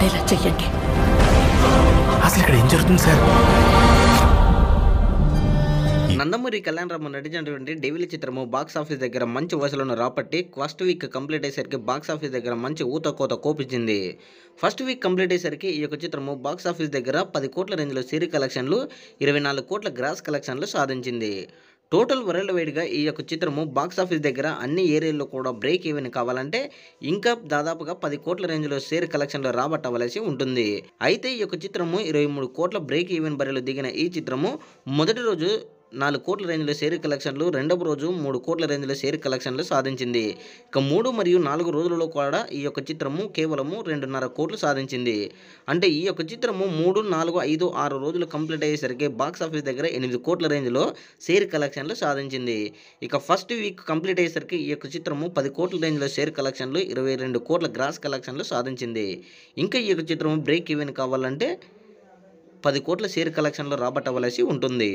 పడేలా చెయ్యండి. అసలు ఇక్కడ ఏం జరుగుతుంది సార్? నందమూరి కళ్యాణరామ్ నటించినటువంటి డెవిల్ చిత్రము బాక్స్ ఆఫీస్ దగ్గర మంచి వసూలను రాబట్టి ఫస్ట్ వీక్ కంప్లీట్ అయ్యేసరికి బాక్స్ ఆఫీస్ దగ్గర మంచి ఊతకోత కోపించింది. ఫస్ట్ వీక్ కంప్లీట్ అయ్యేసరికి ఈ యొక్క చిత్రము బాక్స్ ఆఫీస్ దగ్గర 10 కోట్ల రేంజ్లో సిరీ కలెక్షన్లు, 24 కోట్ల గ్రాస్ కలెక్షన్లు సాధించింది. టోటల్ వరల్డ్ వైడ్గా ఈ యొక్క చిత్రము బాక్స్ ఆఫీస్ దగ్గర అన్ని ఏరియాల్లో కూడా బ్రేక్ ఈవెన్ కావాలంటే ఇంకా దాదాపుగా 10 కోట్ల రేంజ్లో షేర్ కలెక్షన్లు రాబట్టవలసి ఉంటుంది. అయితే ఈ యొక్క చిత్రము 23 కోట్ల బ్రేక్ ఈవెన్ బరిలో దిగిన ఈ చిత్రము మొదటి రోజు 4 కోట్ల రేంజ్లో షేర్ కలెక్షన్లు, రెండవ రోజు 3 కోట్ల రేంజ్లో షేర్ కలెక్షన్లు సాధించింది. ఇక 3 మరియు 4 రోజులలో కూడా ఈ యొక్క చిత్రము కేవలము 2.5 కోట్లు సాధించింది. అంటే ఈ యొక్క చిత్రము 3, 4, 5, 6 రోజులు కంప్లీట్ అయ్యేసరికి బాక్స్ ఆఫీస్ దగ్గర 8 కోట్ల రేంజ్లో షేర్ కలెక్షన్లు సాధించింది. ఇక ఫస్ట్ వీక్ కంప్లీట్ అయ్యేసరికి ఈ యొక్క చిత్రము 10 కోట్ల రేంజ్లో షేర్ కలెక్షన్లు, 22 కోట్ల గ్రాస్ కలెక్షన్లు సాధించింది. ఇంకా ఈ యొక్క చిత్రము బ్రేక్ ఈవెన్ కావాలంటే 10 కోట్ల షేర్ కలెక్షన్లు రాబట్టవలసి ఉంటుంది.